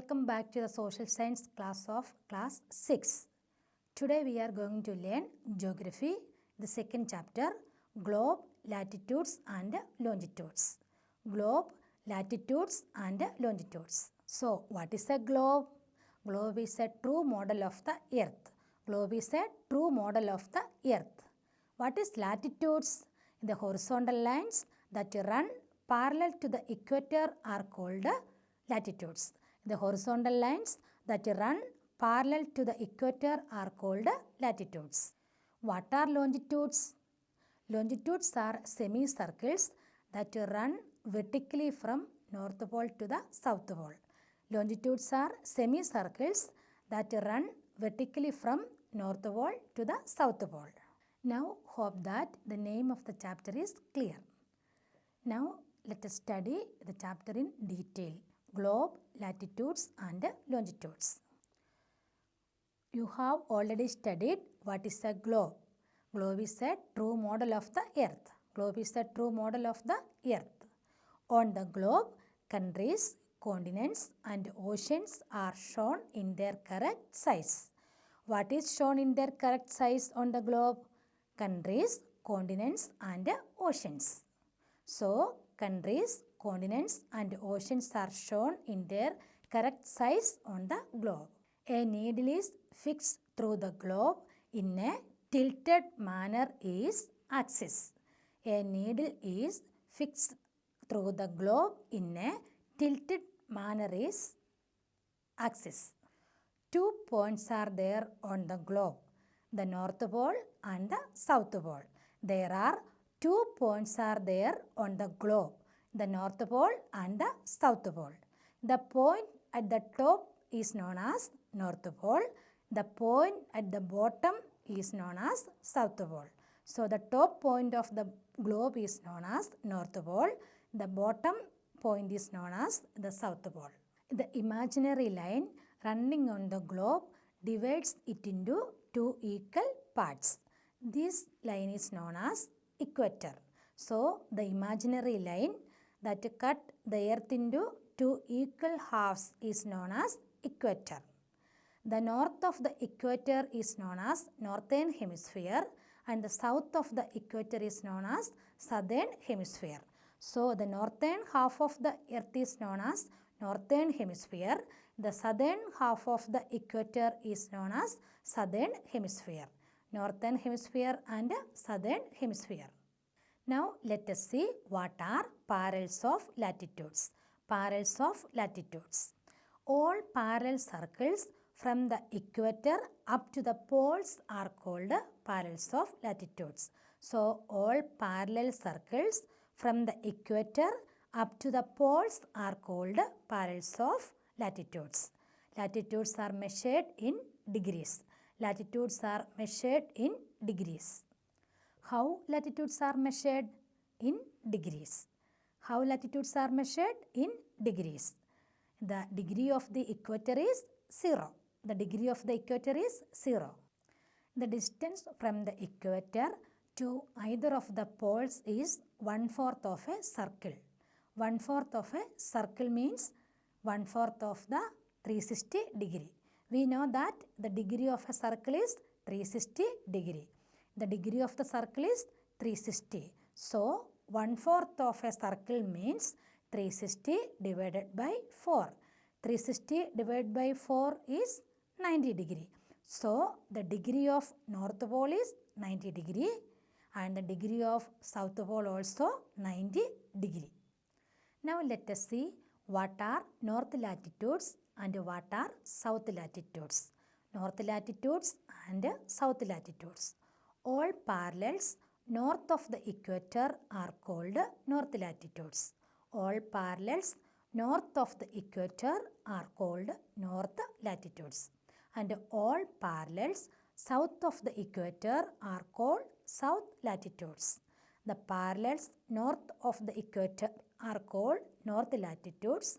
Welcome back to the social science class of class 6. Today we are going to learn geography, the second chapter, globe, latitudes and longitudes. Globe, latitudes and longitudes. So what is a globe? Globe is a true model of the earth. Globe is a true model of the earth. What is latitudes? The horizontal lines that run parallel to the equator are called latitudes. The horizontal lines that run parallel to the equator are called latitudes. What are longitudes? Longitudes are semicircles that run vertically from north pole to the south pole. Longitudes are semicircles that run vertically from north pole to the south pole. Now hope that the name of the chapter is clear. Now let us study the chapter in detail. Globe, latitudes and longitudes. You have already studied what is a globe. Globe is a true model of the earth. Globe is a true model of the earth. On the globe, countries, continents and oceans are shown in their correct size. What is shown in their correct size on the globe? Countries, continents and oceans. So, countries, continents and oceans are shown in their correct size on the globe. A needle is fixed through the globe in a tilted manner is axis. A needle is fixed through the globe in a tilted manner is axis. 2 points are there on the globe, the North Pole and the South Pole. There are 2 points are there on the globe, the North Pole and the South Pole. The point at the top is known as North Pole. The point at the bottom is known as South Pole. So, the top point of the globe is known as North Pole. The bottom point is known as the South Pole. The imaginary line running on the globe divides it into 2 equal parts. This line is known as equator. So, the imaginary line that cut the earth into 2 equal halves is known as equator. The north of the equator is known as northern hemisphere and the south of the equator is known as southern hemisphere. So, the northern half of the earth is known as northern hemisphere. The southern half of the equator is known as southern hemisphere. Northern hemisphere and southern hemisphere. Now let us see what are parallels of latitudes. Parallels of latitudes. All parallel circles from the equator up to the poles are called parallels of latitudes. So all parallel circles from the equator up to the poles are called parallels of latitudes. Latitudes are measured in degrees. Latitudes are measured in degrees. How latitudes are measured? In degrees. How latitudes are measured? In degrees. The degree of the equator is 0. The degree of the equator is 0. The distance from the equator to either of the poles is 1/4 of a circle. 1/4 of a circle means 1/4 of the 360 degree. We know that the degree of a circle is 360 degree. The degree of the circle is 360. So, 1/4 of a circle means 360 divided by 4. 360 divided by 4 is 90 degree. So, the degree of North Pole is 90 degree and the degree of South Pole also 90 degree. Now, let us see what are north latitudes and what are south latitudes. North latitudes and south latitudes. All parallels north of the equator are called north latitudes. All parallels north of the equator are called north latitudes. And all parallels south of the equator are called south latitudes. The parallels north of the equator are called north latitudes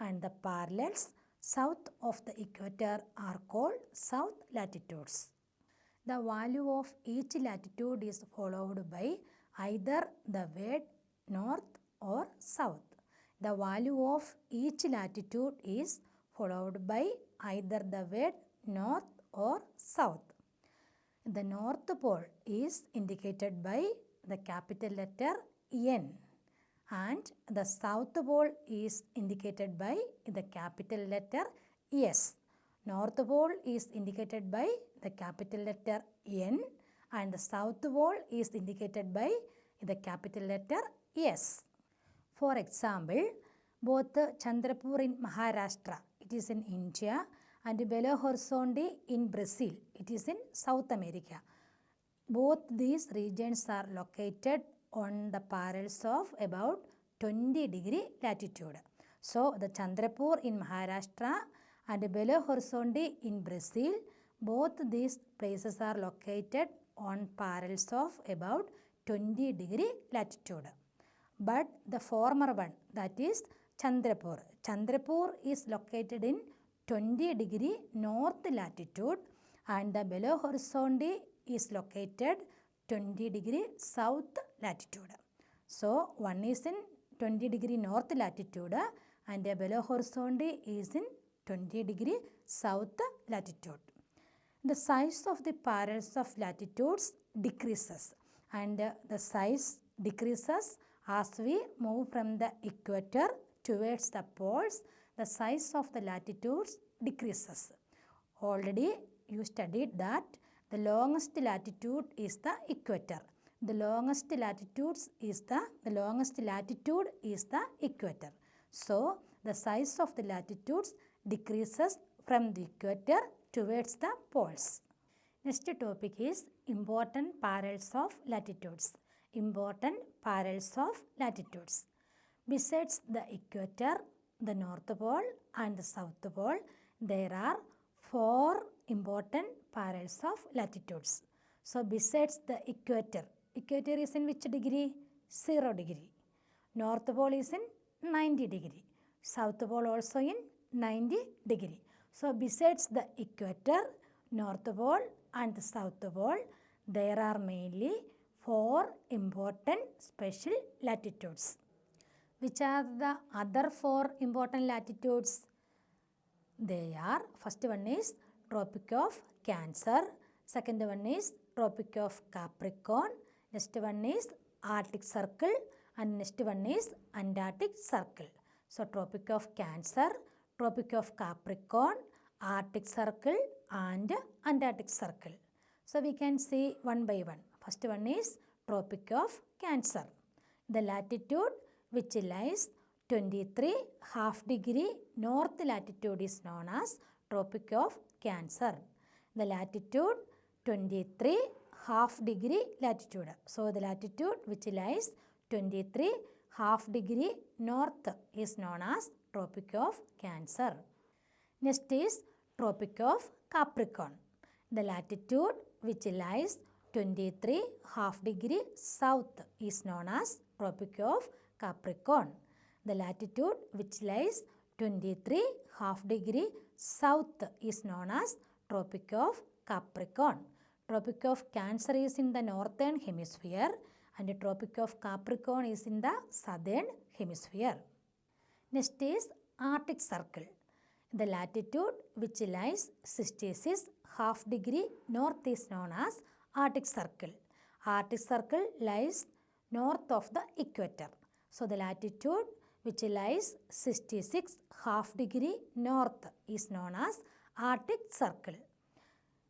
and the parallels south of the equator are called south latitudes. The value of each latitude is followed by either the word north or south. The value of each latitude is followed by either the word north or south. The North Pole is indicated by the capital letter N, and the South Pole is indicated by the capital letter S. North Pole is indicated by the capital letter N, and the South Pole is indicated by the capital letter S. For example, both Chandrapur in Maharashtra, it is in India, and Belo Horizonte in Brazil, it is in South America. Both these regions are located on the parallels of about 20 degree latitude. So, the Chandrapur in Maharashtra and Belo Horizonte in Brazil, both these places are located on parallels of about 20 degree latitude. But the former one, that is Chandrapur. Chandrapur is located in 20 degree north latitude, and the Belo Horizonte is located 20 degree south latitude. So, one is in 20 degree north latitude and the Belo Horizonte is in 20 degree south latitude. The size of the parallels of latitudes decreases, and the size decreases as we move from the equator towards the poles. The size of the latitudes decreases. Already you studied that the longest latitude is the equator. The longest latitude is the equator. So, the size of the latitudes decreases from the equator towards the poles. Next topic is important parallels of latitudes. Important parallels of latitudes. Besides the equator, the North Pole and the South Pole, there are 4 important parallels of latitudes. So, besides the equator is in which degree? 0 degree. North Pole is in 90 degree. South Pole also in 90 degree. So, besides the equator, North Pole and the South Pole, there are mainly 4 important special latitudes. Which are the other 4 important latitudes? They are, first one is Tropic of Cancer, second one is Tropic of Capricorn, next one is Arctic Circle, and next one is Antarctic Circle. So, Tropic of Cancer, Tropic of Capricorn, Arctic Circle and Antarctic Circle. So, we can see one by one. First one is Tropic of Cancer. The latitude which lies 23½ degree north latitude is known as Tropic of Cancer. The latitude 23½ degree latitude. So, the latitude which lies 23½ degree north is known as Tropic of Cancer. Next is Tropic of Capricorn. The latitude which lies 23½ degree south is known as Tropic of Capricorn. The latitude which lies 23½ degree south is known as Tropic of Capricorn. Tropic of Cancer is in the northern hemisphere and the Tropic of Capricorn is in the southern hemisphere. Next is Arctic Circle. The latitude which lies 66½ degree north is known as Arctic Circle. Arctic Circle lies north of the equator. So, the latitude which lies 66½ degree north is known as Arctic Circle.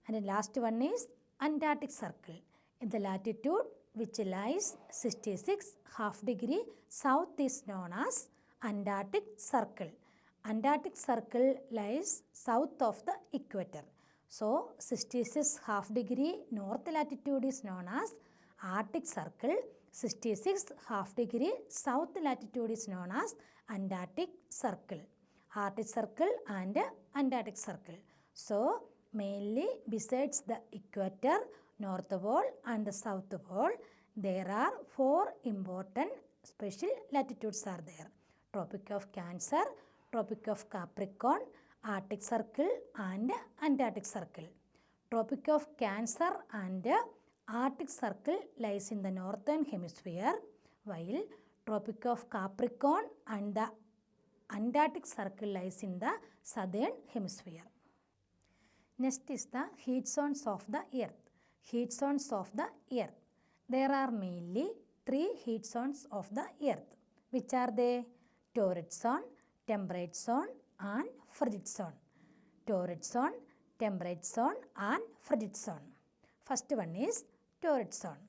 And the last one is Antarctic Circle. In the latitude which lies 66½ degree south is known as Antarctic Circle. Antarctic Circle lies south of the equator. So, 66½ degree north latitude is known as Arctic Circle. 66½ degree south latitude is known as Antarctic Circle. Arctic Circle and Antarctic Circle. So, mainly besides the equator, North Pole and the South Pole, there are 4 important special latitudes are there. Tropic of Cancer, Tropic of Capricorn, Arctic Circle and Antarctic Circle. Tropic of Cancer and Arctic Circle lies in the northern hemisphere, while Tropic of Capricorn and the Antarctic Circle lies in the southern hemisphere. Next is the heat zones of the Earth. Heat zones of the Earth. There are mainly 3 heat zones of the Earth. Which are they? Torrid zone, temperate zone and frigid zone. Torrid zone, temperate zone and frigid zone. First one is torrid zone.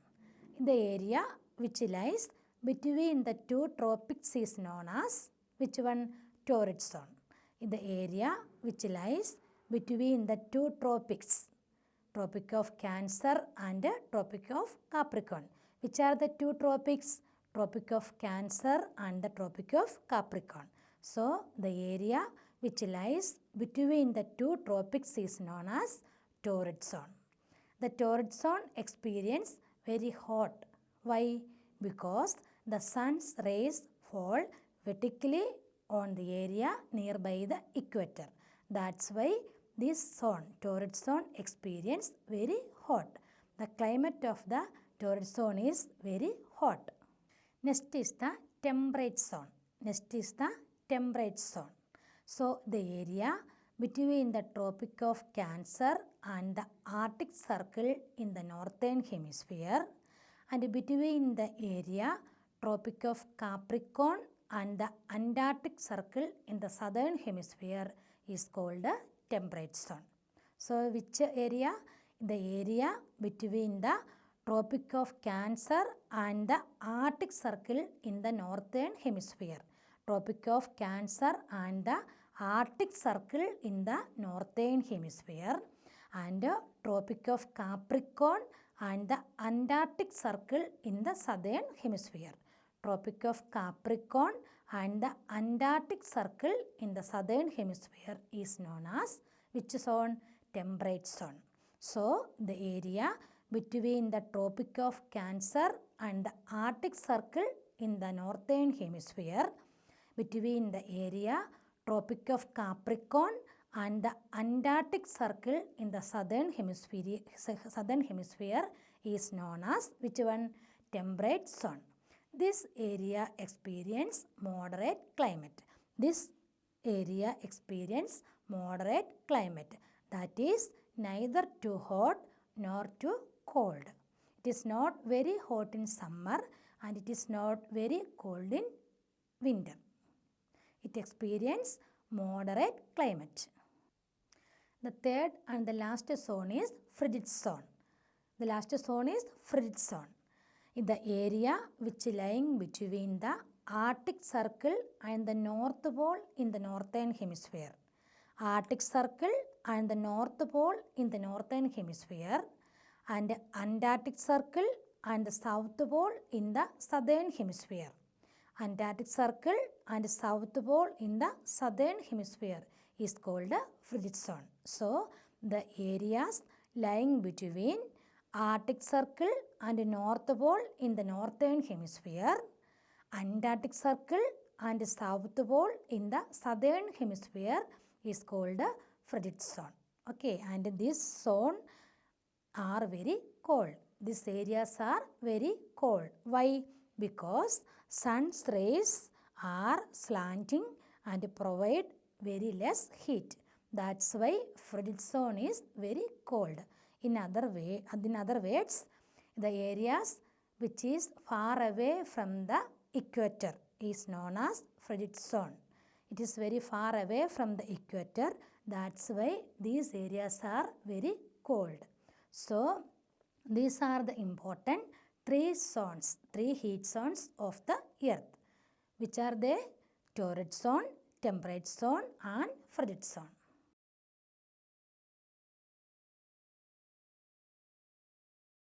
The area which lies between the 2 tropics is known as which one? Torrid zone. In the area which lies between the 2 tropics, Tropic of Cancer and Tropic of Capricorn. Which are the 2 tropics? Tropic of Cancer and the Tropic of Capricorn. So, the area which lies between the 2 tropics is known as torrid zone. The torrid zone experience very hot. Why? Because the sun's rays fall vertically on the area nearby the equator. That's why this zone, torrid zone, experience very hot. The climate of the torrid zone is very hot. Next is the temperate zone. Next is the temperate zone. So, the area between the Tropic of Cancer and the Arctic Circle in the northern hemisphere and between the area Tropic of Capricorn and the Antarctic Circle in the southern hemisphere is called the temperate zone. So, which area? The area between the Tropic of Cancer and the Arctic Circle in the northern hemisphere. Tropic of Cancer and the Arctic Circle in the northern hemisphere and Tropic of Capricorn and the Antarctic Circle in the southern hemisphere. Tropic of Capricorn and the Antarctic Circle in the southern hemisphere is known as which zone? Temperate zone. So, the area between the Tropic of Cancer and the Arctic Circle in the northern hemisphere, between the area Tropic of Capricorn and the Antarctic Circle in the southern hemisphere is known as which one? Temperate zone. This area experience moderate climate. This area experience moderate climate. That is neither too hot nor too cold. It is not very hot in summer and it is not very cold in winter. It experiences moderate climate. The third and the last zone is frigid zone. The last zone is frigid zone. In the area which lying between the Arctic Circle and the North Pole in the northern hemisphere. Arctic Circle and the North Pole in the northern hemisphere and Antarctic Circle and the South Pole in the southern hemisphere. Antarctic Circle and South Pole in the southern hemisphere is called the frigid zone. So, the areas lying between Arctic Circle and North Pole in the northern hemisphere, Antarctic Circle and South Pole in the southern hemisphere is called the frigid zone. Okay, and this zone are very cold. These areas are very cold. Why? Because sun's rays are slanting and provide very less heat. That's why frigid zone is very cold. In other words, the areas which is far away from the equator is known as frigid zone. It is very far away from the equator. That's why these areas are very cold. So, these are the important 3 heat zones of the earth. Which are they? Torrid zone, temperate zone and frigid zone.